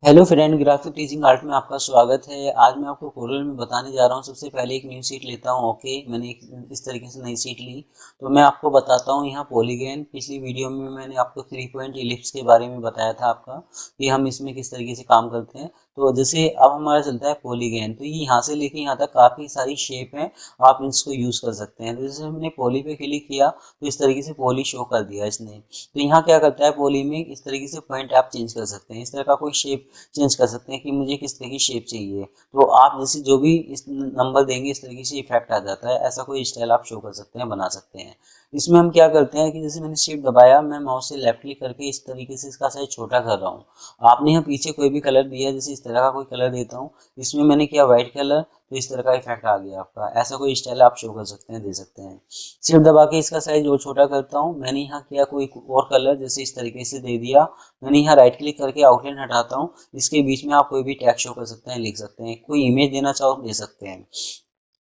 Hello friend, graphic teaching art में आपका स्वागत है। आज मैं आपको कोरल में बताने जा रहा हूँ। सबसे पहले एक न्यू शीट लेता हूँ। ओके, मैंने एक इस तरीके से नई शीट ली। तो मैं आपको बताता हूँ यहाँ पॉलीगन। पिछली वीडियो में मैंने आपको 3 पॉइंट इलिप्स के बारे में बताया था आपका कि हम इसमें किस तरीके से काम करते हैं। तो जैसे अब हमारा चलता है पॉलीगन, तो ये यहाँ से लेके यहाँ तक काफ़ी सारी शेप है, आप इसको यूज़ कर सकते हैं। तो जैसे हमने पॉली पे क्लिक किया तो इस तरीके से पॉली शो कर दिया इसने। तो यहाँ क्या करता है, पॉली में इस तरीके से पॉइंट आप चेंज कर सकते हैं। इस तरह का कोई शेप चेंज कर सकते हैं कि मुझे किस तरह की शेप चाहिए। तो आप जैसे जो भी इस नंबर देंगे इस तरीके से इफेक्ट आ जाता है। ऐसा कोई स्टाइल आप शो कर सकते हैं, बना सकते हैं। इसमें हम क्या करते हैं कि जैसे मैंने शेप दबाया, मैं माउस से लेफ्ट क्लिक करके इस तरीके से इसका साइज छोटा कर रहा हूँ। आपने यहाँ पीछे कोई भी कलर दिया, जैसे इस तरह का कोई कलर देता हूँ, इसमें मैंने किया व्हाइट कलर, तो इस तरह का इफेक्ट आ गया आपका। ऐसा कोई स्टाइल आप शो कर सकते हैं, दे सकते हैं। शिफ्ट दबा के इसका साइज और छोटा करता हूँ। मैंने यहाँ किया कोई और कलर, जैसे इस तरीके से दे दिया। मैंने यहाँ राइट क्लिक करके आउटलाइन हटाता हूँ। इसके बीच में आप कोई भी टैग शो कर सकते हैं, लिख सकते हैं। कोई इमेज देना चाहो दे सकते हैं।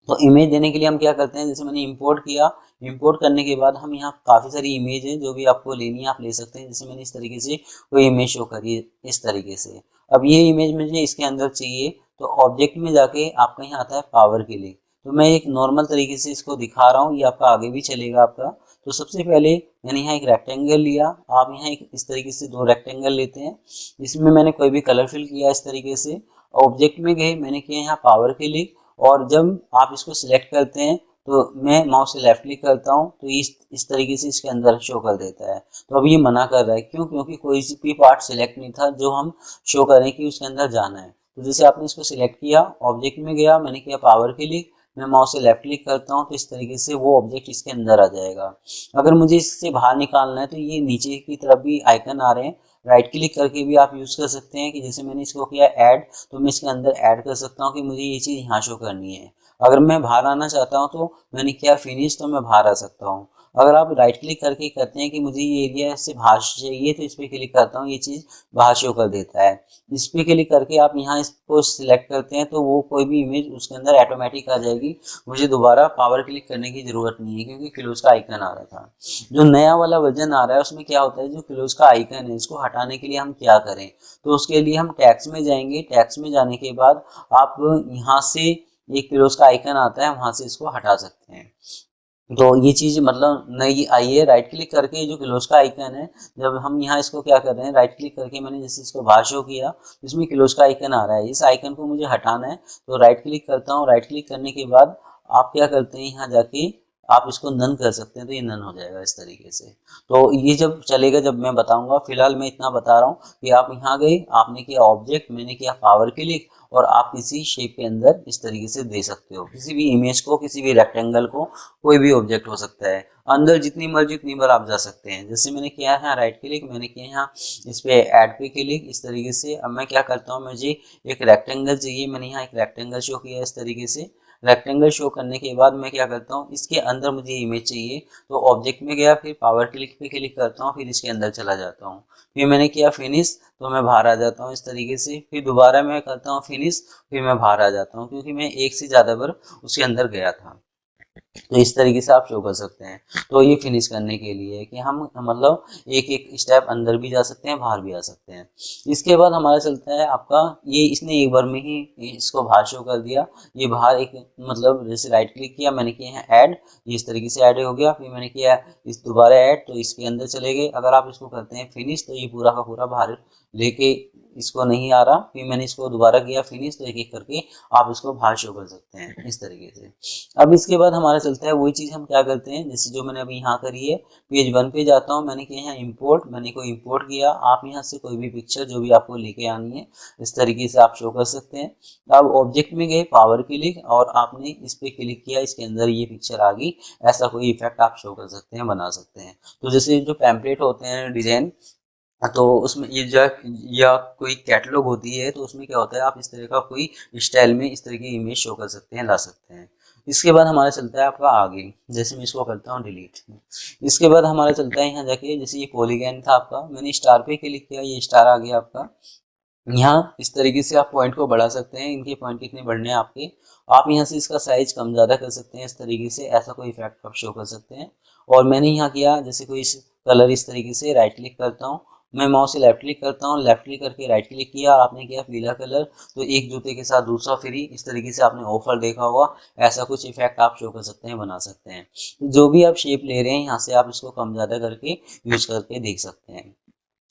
तो इमेज देने के लिए हम क्या करते हैं, जैसे मैंने इंपोर्ट किया। इंपोर्ट करने के बाद हम यहाँ काफ़ी सारी इमेज है, जो भी आपको लेनी है आप ले सकते हैं। जैसे मैंने इस तरीके से कोई इमेज शो करी है इस तरीके से। अब ये इमेज मुझे इसके अंदर चाहिए, तो ऑब्जेक्ट में जाके आपका यहाँ आता है पावर के लिए। तो मैं एक नॉर्मल तरीके से इसको दिखा रहा हूँ, ये आपका आगे भी चलेगा आपका। तो सबसे पहले मैंने यहाँ एक रेक्टेंगल लिया। आप यहाँ एक इस तरीके से 2 रेक्टेंगल लेते हैं। इसमें मैंने कोई भी कलर फिल किया इस तरीके से। ऑब्जेक्ट में गए, मैंने किया यहाँ पावर क्लिक। और जब आप इसको सिलेक्ट करते हैं तो मैं माउस से लेफ्ट क्लिक करता हूँ, तो इस तरीके से इसके अंदर शो कर देता है। तो अब ये मना कर रहा है, क्यों? क्योंकि कोई सी भी पार्ट सिलेक्ट नहीं था जो हम शो करें कि उसके अंदर जाना है। तो जैसे आपने इसको सिलेक्ट किया, ऑब्जेक्ट में गया, मैंने किया पावर क्लिक, मैं माउस से लेफ्ट क्लिक करता हूँ, तो इस तरीके से वो ऑब्जेक्ट इसके अंदर आ जाएगा। अगर मुझे इससे बाहर निकालना है तो ये नीचे की तरफ भी आइकन आ रहे हैं, राइट क्लिक करके भी आप यूज़ कर सकते हैं। कि जैसे मैंने इसको किया ऐड, तो मैं इसके अंदर ऐड कर सकता हूँ कि मुझे ये चीज़ यहाँ शो करनी है। अगर मैं बाहर आना चाहता हूँ तो मैंने किया फिनिश, तो मैं बाहर आ सकता हूँ। अगर आप राइट क्लिक करके कहते हैं कि मुझे ये एरिया से बाहर चाहिए, तो इस पर क्लिक करता हूँ, ये चीज़ बाहर शो कर देता है। इस पर क्लिक करके आप यहाँ इसको सिलेक्ट करते हैं, तो वो कोई भी इमेज उसके अंदर ऑटोमेटिक आ जाएगी। मुझे दोबारा पावर क्लिक करने की ज़रूरत नहीं है, क्योंकि क्लोज का आइकन आ रहा था। जो नया वाला वर्जन आ रहा है उसमें क्या होता है, जो क्लोज का आइकन है इसको हटाने के लिए हम क्या करें। तो उसके लिए हम टैक्स में जाएंगे। टैक्स में जाने के बाद आप यहाँ से एक क्लोज का आइकन आता है, वहां से इसको हटा सकते हैं। तो ये चीज मतलब नई आई है। राइट क्लिक करके जो क्लोज का आइकन है, जब हम यहाँ इसको क्या कर रहे हैं, राइट क्लिक करके मैंने जैसे इसको बाहर शो किया, तो इसमें क्लोज का आइकन आ रहा है। इस आइकन को मुझे हटाना है, तो राइट क्लिक करता हूँ। राइट क्लिक करने के बाद आप क्या करते हैं, यहाँ जाके आप इसको नन कर सकते हैं, तो ये नन हो जाएगा इस तरीके से। तो ये जब चलेगा जब मैं बताऊंगा। फिलहाल मैं इतना बता रहा हूँ कि आप यहाँ गए, आपने किया ऑब्जेक्ट, मैंने किया पावर क्लिक, और आप किसी शेप के अंदर इस तरीके से दे सकते हो, किसी भी इमेज को, किसी भी रेक्टेंगल को, कोई भी ऑब्जेक्ट हो सकता है। अंदर जितनी मर्जी उतनी बार आप जा सकते हैं। जैसे मैंने किया है राइट क्लिक, मैंने किया यहाँ इस पे ऐड पे क्लिक, इस तरीके से। अब मैं क्या करता हूँ, मुझे एक रेक्टेंगल चाहिए, मैंने यहाँ एक रेक्टेंगल शो किया इस तरीके से। रेक्टेंगल शो करने के बाद मैं क्या करता हूँ, इसके अंदर मुझे इमेज चाहिए, तो ऑब्जेक्ट में गया, फिर पावर क्लिक पे क्लिक करता हूँ, फिर इसके अंदर चला जाता हूँ। फिर मैंने किया फिनिश, तो मैं बाहर आ जाता हूँ इस तरीके से। फिर दोबारा मैं करता हूँ फिनिश, फिर मैं बाहर आ जाता हूँ, क्योंकि मैं एक से ज़्यादा बार उसके अंदर गया था। तो इस तरीके से आप शो कर सकते हैं। तो ये फिनिश करने के लिए है कि हम मतलब एक एक स्टेप अंदर भी जा सकते हैं, बाहर भी आ सकते हैं। इसके बाद हमारा चलता है आपका, ये इसने एक बार में ही इसको बाहर शो कर दिया। ये बाहर एक मतलब जैसे राइट क्लिक किया, मैंने किया है ऐड, ये इस तरीके से ऐड हो गया। फिर मैंने किया इस दोबारा ऐड, तो इसके अंदर चले गए। अगर आप इसको करते हैं फिनिश, तो ये पूरा का पूरा बाहर लेके इसको नहीं आ रहा। फिर मैंने इसको दोबारा किया फिनिश, तो एक एक करके आप इसको बाहर शो कर सकते हैं इस तरीके से। अब इसके बाद हमारा चलता है वही चीज़ हम क्या करते हैं, जैसे जो मैंने अभी यहाँ करी है। पेज 1 पे जाता हूँ, मैंने किया यहाँ इंपोर्ट, मैंने कोई इंपोर्ट किया। आप यहाँ से कोई भी पिक्चर जो भी आपको लेके आनी है इस तरीके से आप शो कर सकते हैं। अब ऑब्जेक्ट में गए, पावर क्लिक, और आपने इस पे क्लिक किया, इसके अंदर ये पिक्चर आ गई। ऐसा कोई इफेक्ट आप शो कर सकते हैं, बना सकते हैं। तो जैसे जो पैम्पलेट होते हैं डिजाइन, तो उसमें ये जो या कोई कैटलॉग होती है, तो उसमें क्या होता है, आप इस तरह का कोई स्टाइल में इस तरह की इमेज शो कर सकते हैं, ला सकते हैं। इसके बाद हमारा चलता है आपका आगे। जैसे मैं इसको करता हूँ डिलीट। इसके बाद हमारा चलता है यहाँ जाके, जैसे ये पॉलीगन था आपका, मैंने स्टार पे क्लिक किया, ये स्टार आ गया आपका। यहाँ इस तरीके से आप पॉइंट को बढ़ा सकते हैं। इनके पॉइंट कितने बढ़ने हैं आपके, आप यहाँ से इसका साइज कम ज़्यादा कर सकते हैं इस तरीके से। ऐसा कोई इफेक्ट आप शो कर सकते हैं। और मैंने यहाँ किया, जैसे कोई कलर इस तरीके से राइट क्लिक करता हूँ, मैं माउस से लेफ्ट क्लिक करता हूँ, लेफ्ट क्लिक करके राइट क्लिक किया, आपने किया पीला कलर, तो एक जूते के साथ दूसरा फ्री, इस तरीके से आपने ऑफर देखा होगा। ऐसा कुछ इफेक्ट आप शो कर सकते हैं, बना सकते हैं। तो जो भी आप शेप ले रहे हैं यहाँ से आप इसको कम ज़्यादा करके यूज करके देख सकते हैं।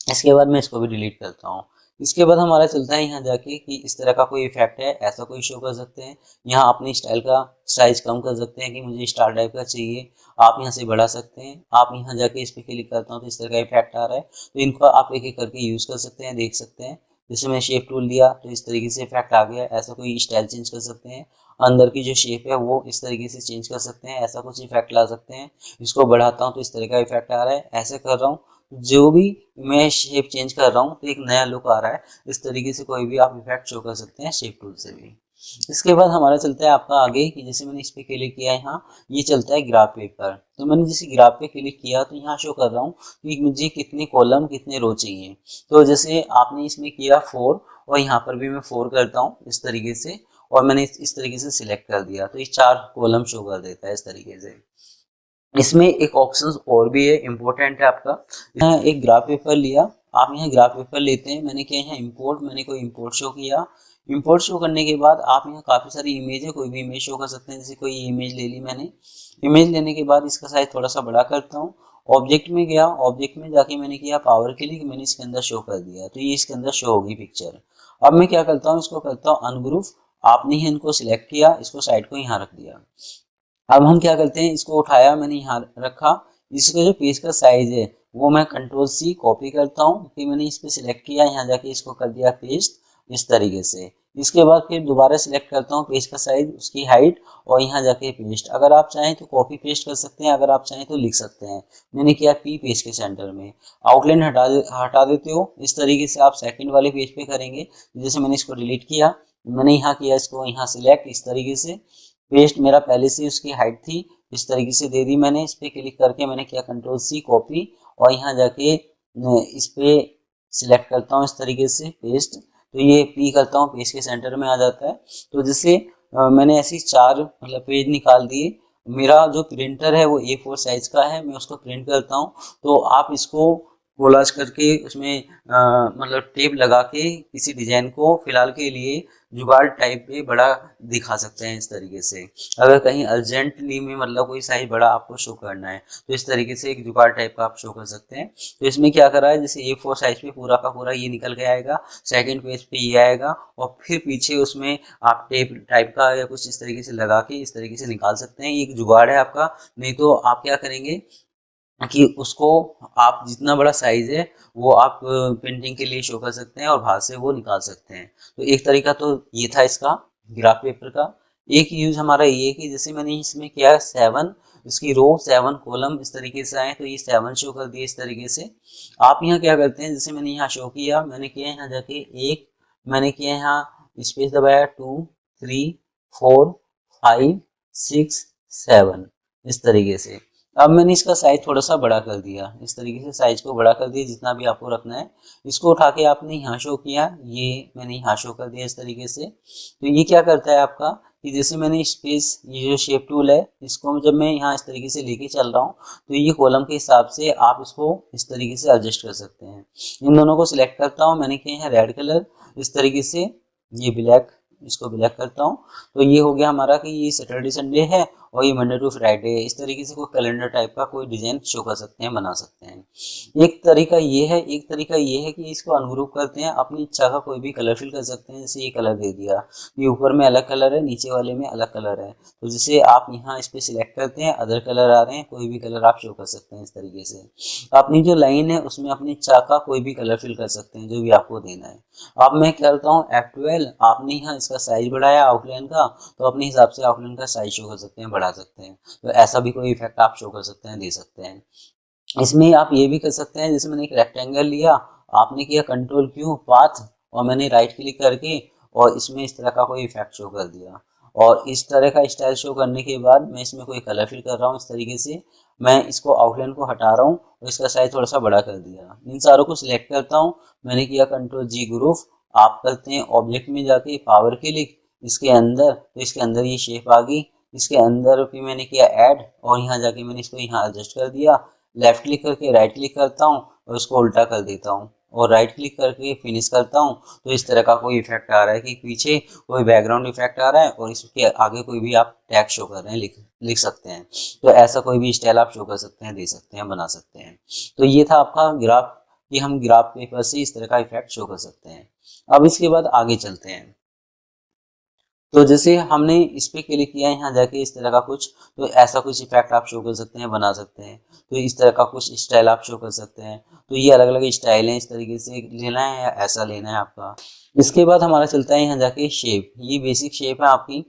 इसके बाद मैं इसको भी डिलीट करता हूँ। इसके बाद हमारा चलता है यहाँ जाके कि इस तरह का कोई इफेक्ट है, ऐसा कोई शो कर सकते हैं। यहाँ अपनी स्टाइल का साइज कम कर सकते हैं कि मुझे स्टार टाइप का चाहिए, आप यहाँ से बढ़ा सकते हैं। आप यहाँ जाके इस पर क्लिक करता हूँ तो इस तरह का इफेक्ट आ रहा है, तो इनको आप एक एक करके यूज़ कर सकते हैं, देख सकते हैं। जैसे मैं शेप टूल लिया तो इस तरीके से इफेक्ट आ गया। ऐसा कोई स्टाइल चेंज कर सकते हैं, अंदर की जो शेप है वो इस तरीके से चेंज कर सकते हैं, ऐसा कुछ इफेक्ट ला सकते हैं। इसको बढ़ाता हूँ तो इस तरह का इफेक्ट आ रहा है, ऐसे कर रहा हूँ जो भी मैं शेप चेंज कर रहा हूँ तो एक नया लुक आ रहा है। इस तरीके से कोई भी आप इफेक्ट शो कर सकते हैं शेप टूल से भी। इसके बाद हमारा चलता है आपका आगे कि जैसे मैंने इस पे क्लिक किया है, यहाँ ये चलता है ग्राफ पेपर। तो मैंने जैसे ग्राफ पे क्लिक किया तो यहाँ शो कर रहा हूँ कि मुझे कितने कॉलम कितने रो चाहिए। तो जैसे आपने इसमें किया 4 और यहाँ पर भी मैं 4 करता हूँ इस तरीके से, और मैंने इस तरीके से सिलेक्ट कर दिया तो ये 4 कॉलम शो कर देता है इस तरीके से। इसमें एक ऑप्शन और भी है, इम्पोर्टेंट है आपका। यहाँ एक ग्राफ पेपर लिया, आप यहाँ ग्राफ पेपर लेते हैं, मैंने किया यहाँ इंपोर्ट, मैंने कोई इंपोर्ट शो किया। इंपोर्ट शो करने के बाद आप यहाँ काफ़ी सारी इमेज है, कोई भी इमेज शो कर सकते हैं। जैसे कोई इमेज ले ली मैंने, इमेज लेने के बाद इसका साइज थोड़ा सा बड़ा करता हूँ। ऑब्जेक्ट में गया, ऑब्जेक्ट में जाके मैंने किया पावर क्लिक, मैंने इसके अंदर शो कर दिया तो ये इसके अंदर शो होगी पिक्चर। अब मैं क्या करता हूँ, इसको करता हूँ अनग्रुप। आपने ही इनको सिलेक्ट किया, इसको साइड को यहाँ रख दिया। अब हम क्या करते हैं, इसको उठाया मैंने यहाँ रखा, इसका जो पेज का साइज है वो मैं कंट्रोल सी कॉपी करता हूँ, फिर मैंने इस पर सिलेक्ट किया, यहाँ जाके इसको कर दिया पेस्ट इस तरीके से। इसके बाद फिर दोबारा सिलेक्ट करता हूँ पेज का साइज, उसकी हाइट, और यहाँ जाके पेस्ट। अगर आप चाहें तो कॉपी पेस्ट कर सकते हैं, अगर आप चाहें तो लिख सकते हैं। मैंने किया पी पेज के सेंटर में। आउटलाइन हटा देते हो, इस तरीके से आप सेकंड वाले पेज पे करेंगे। जैसे मैंने इसको डिलीट किया, मैंने यहाँ किया इसको यहाँ सिलेक्ट इस तरीके से, पेस्ट मेरा पहले से उसकी हाइट थी इस तरीके से दे दी मैंने। इस पर क्लिक करके मैंने किया कंट्रोल सी कॉपी, और यहाँ जाके इस पे सिलेक्ट करता हूँ इस तरीके से पेस्ट, तो ये पी करता हूँ, पेज के सेंटर में आ जाता है। तो जैसे मैंने ऐसी 4 मतलब पेज निकाल दिए। मेरा जो प्रिंटर है वो A4 साइज का है, मैं उसको प्रिंट करता हूँ। तो आप इसको कोलाज करके उसमें मतलब टेप लगा के किसी डिजाइन को फिलहाल के लिए जुगाड़ टाइप पे बड़ा दिखा सकते हैं इस तरीके से। अगर कहीं अर्जेंटली में मतलब कोई साइज बड़ा आपको शो करना है तो इस तरीके से एक जुगाड़ टाइप का आप शो कर सकते हैं। तो इसमें क्या करा है, जैसे A4 साइज पे पूरा का पूरा ये निकल के आएगा, सेकंड पेज पे ये आएगा, और फिर पीछे उसमें आप टेप टाइप का या कुछ इस तरीके से लगा के इस तरीके से निकाल सकते हैं। ये एक जुगाड़ है आपका। नहीं तो आप क्या करेंगे कि उसको आप जितना बड़ा साइज है वो आप प्रिंटिंग के लिए शो कर सकते हैं और बाहर से वो निकाल सकते हैं। तो एक तरीका तो ये था इसका ग्राफ पेपर का। एक यूज हमारा ये कि जैसे मैंने इसमें किया 7, इसकी रो 7 कॉलम इस तरीके से आए तो ये 7 शो कर दिए इस तरीके से। आप यहाँ क्या करते हैं, जैसे मैंने यहाँ शो किया, मैंने किया यहाँ जाके 1, मैंने किया यहाँ स्पेस दबाया 2 3 4 5 6 7 इस तरीके से। अब मैंने इसका साइज थोड़ा सा बड़ा कर दिया, इस तरीके से साइज को बड़ा कर दिया जितना भी आपको रखना है। इसको उठा के आपने यहाँ शो किया, ये मैंने यहाँ शो कर दिया इस तरीके से। तो ये क्या करता है आपका कि जैसे मैंने स्पेस ये जो शेप टूल है इसको जब मैं यहाँ इस तरीके से लेके चल रहा हूँ तो ये कॉलम के हिसाब से आप इसको इस तरीके से एडजस्ट कर सकते हैं। इन दोनों को सिलेक्ट करता हूँ, मैंने किया है रेड कलर इस तरीके से, ये ब्लैक, इसको ब्लैक करता हूँ। तो ये हो गया हमारा कि ये सैटरडे संडे है और ये मंडे टू फ्राइडे है। इस तरीके से कोई कैलेंडर टाइप का कोई डिजाइन शो कर सकते हैं, बना सकते हैं। एक तरीका ये है, एक तरीका ये है कि इसको अनग्रुप करते हैं, अपनी इच्छा का कोई भी कलर फिल कर सकते हैं। जैसे ये कलर दे दिया, ये ऊपर में अलग कलर है, नीचे वाले में अलग कलर है। तो जैसे आप यहाँ इस पे सिलेक्ट करते हैं, अदर कलर आ रहे हैं, कोई भी कलर आप शो कर सकते हैं इस तरीके से। अपनी जो लाइन है उसमें अपनी इच्छा का कोई भी कलर फिल कर सकते हैं, जो भी आपको देना है। अब मैं करता हूँ F12, आपने यहाँ इसका साइज बढ़ाया आउटलाइन का, तो अपने हिसाब से आउटलाइन का साइज शो कर सकते हैं, बढ़ा सकते हैं। तो ऐसा भी कोई इफेक्ट आप शो कर सकते हैं, दे सकते हैं। इसमें आप ये भी कर सकते हैं, जैसे मैंने एक रेक्टेंगल लिया, आपने किया कंट्रोल क्यू पाथ, और मैंने राइट क्लिक करके और इसमें इस तरह का कोई इफेक्ट शो कर दिया। और इस तरह का स्टाइल शो करने के बाद मैं इसमें कोई कलर फिल कर रहा हूँ इस तरीके से। मैं इसको आउटलाइन को हटा रहा हूँ और इसका साइज थोड़ा सा बड़ा कर दिया। इन सारों को सिलेक्ट करता हूँ, मैंने किया कंट्रोल जी ग्रुप। आप करते हैं ऑब्जेक्ट में जाके पावर क्लिक, इसके अंदर, तो इसके अंदर ये शेप आ गई। इसके अंदर फिर मैंने किया ऐड, और यहाँ जाके मैंने इसको यहाँ एडजस्ट कर दिया। लेफ्ट क्लिक करके राइट क्लिक करता हूँ, और इसको उल्टा कर देता हूँ और राइट क्लिक करके फिनिश करता हूँ, तो इस तरह का कोई इफेक्ट आ रहा है कि पीछे कोई बैकग्राउंड इफेक्ट आ रहा है और इसके आगे कोई भी आप टैग शो कर रहे हैं, लिख सकते हैं। तो ऐसा कोई भी स्टाइल आप शो कर सकते हैं, दे सकते हैं, बना सकते हैं। तो ये था आपका ग्राफ कि हम ग्राफ पेपर से इस तरह का इफेक्ट शो कर सकते हैं। अब इसके बाद आगे चलते हैं। तो जैसे हमने इस पे क्लिक किया है, यहाँ जाके इस तरह का कुछ, तो ऐसा कुछ इफेक्ट आप शो कर सकते हैं, बना सकते हैं। तो इस तरह का कुछ स्टाइल आप शो कर सकते हैं। तो ये अलग अलग स्टाइल हैं, इस तरीके से लेना है या ऐसा लेना है आपका। इसके बाद हमारा चलता है यहाँ जाके शेप। ये बेसिक शेप है आपकी।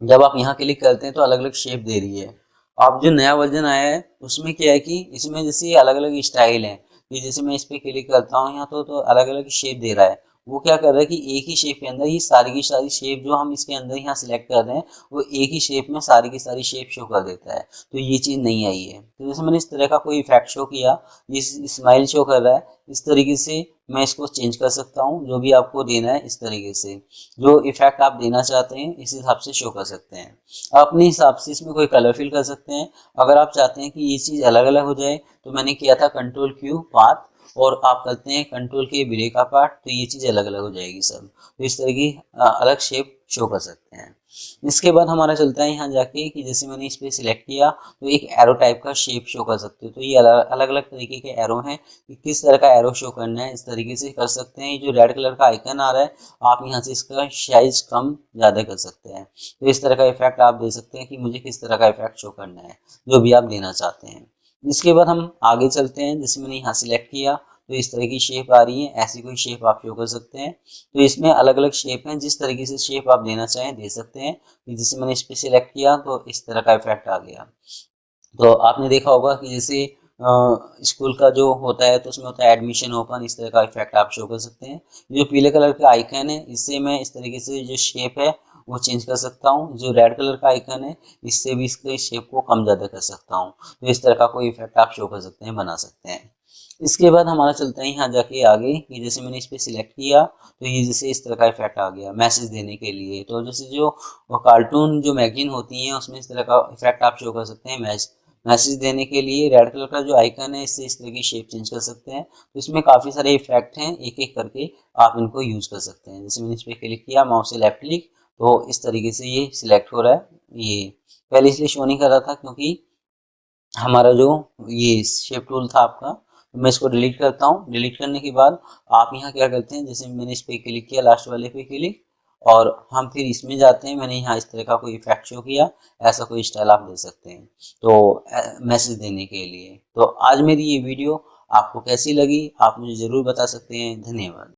जब आप यहाँ क्लिक करते हैं तो अलग अलग शेप दे रही है। अब जो नया वर्जन आया है उसमें क्या है कि इसमें जैसे अलग अलग स्टाइल है कि जैसे मैं इस पे क्लिक करता हूँ यहाँ तो अलग अलग शेप दे रहा है। वो क्या कर रहा है कि एक ही शेप के अंदर ही सारी की सारी शेप जो हम इसके अंदर यहाँ सिलेक्ट कर रहे हैं वो एक ही शेप में सारी की सारी शेप शो कर देता है। तो ये चीज़ नहीं आई है। तो जैसे मैंने इस तरह का कोई इफेक्ट शो किया, इस स्माइल शो कर रहा है, इस तरीके से मैं इसको चेंज कर सकता हूँ। जो भी आपको देना है इस तरीके से, जो इफेक्ट आप देना चाहते हैं इस हिसाब से शो कर सकते हैं। आप अपने हिसाब से इसमें कोई कलर फिल कर सकते हैं। अगर आप चाहते हैं कि ये चीज़ अलग अलग हो जाए तो मैंने किया था कंट्रोल क्यू पाथ, और आप करते हैं कंट्रोल के ब्रेक का पार्ट, तो ये चीज़ अलग अलग हो जाएगी सब। तो इस तरह की अलग शेप शो कर सकते हैं। इसके बाद हमारा चलता है यहाँ जाके कि जैसे मैंने इस पे सिलेक्ट किया तो एक एरो टाइप का शेप शो कर सकते हो। तो ये अलग अलग तरीके के एरो हैं कि किस तरह का एरो शो करना है, इस तरीके से कर सकते हैं। ये जो रेड कलर का आइकन आ रहा है आप यहाँ से इसका साइज कम ज़्यादा कर सकते हैं। तो इस तरह का इफेक्ट आप दे सकते हैं कि मुझे किस तरह का इफेक्ट शो करना है, जो भी आप देना चाहते हैं। इसके बाद हम आगे चलते हैं। जैसे मैंने यहाँ सिलेक्ट किया तो इस तरह की शेप आ रही है, ऐसी कोई शेप आप शो कर सकते हैं। तो इसमें अलग अलग शेप हैं, जिस तरीके से शेप आप देना चाहें दे सकते हैं। जैसे मैंने इस पे सिलेक्ट किया तो इस तरह का इफेक्ट आ गया। तो आपने देखा होगा कि जैसे स्कूल का जो होता है तो उसमें होता है एडमिशन ओपन, इस तरह का इफेक्ट आप शो कर सकते हैं। जो पीले कलर का आइकन है इससे मैं इस तरीके से जो शेप है वो चेंज कर सकता हूँ। जो रेड कलर का आइकन है इससे भी इसके शेप को कम ज़्यादा कर सकता हूँ। तो इस तरह का कोई इफेक्ट आप शो कर सकते हैं, बना सकते हैं। इसके बाद हमारा चलता है यहाँ जाके आगे कि जैसे मैंने इस पर सिलेक्ट किया तो ये जैसे इस तरह का इफेक्ट आ गया मैसेज देने के लिए। तो जैसे जो कार्टून जो मैगजीन होती हैं उसमें इस तरह का इफेक्ट आप शो कर सकते हैं। मैसेज देने के लिए रेड कलर का जो आइकन है इससे इस तरह की शेप चेंज कर सकते हैं। तो इसमें काफ़ी सारे इफेक्ट हैं, एक एक करके आप इनको यूज़ कर सकते हैं। जैसे मैंने इस पर क्लिक किया, माउस से लेफ्ट क्लिक, तो इस तरीके से ये सिलेक्ट हो रहा है। ये पहले इसलिए शो नहीं कर रहा था क्योंकि हमारा जो ये शेप टूल था आपका, तो मैं इसको डिलीट करता हूँ। डिलीट करने के बाद आप यहाँ क्या करते हैं, जैसे मैंने इस पे क्लिक किया, लास्ट वाले पे क्लिक, और हम फिर इसमें जाते हैं। मैंने यहाँ इस तरह का कोई इफेक्ट शो किया, ऐसा कोई स्टाइल आप दे सकते हैं तो मैसेज देने के लिए। तो आज मेरी ये वीडियो आपको कैसी लगी आप मुझे ज़रूर बता सकते हैं। धन्यवाद।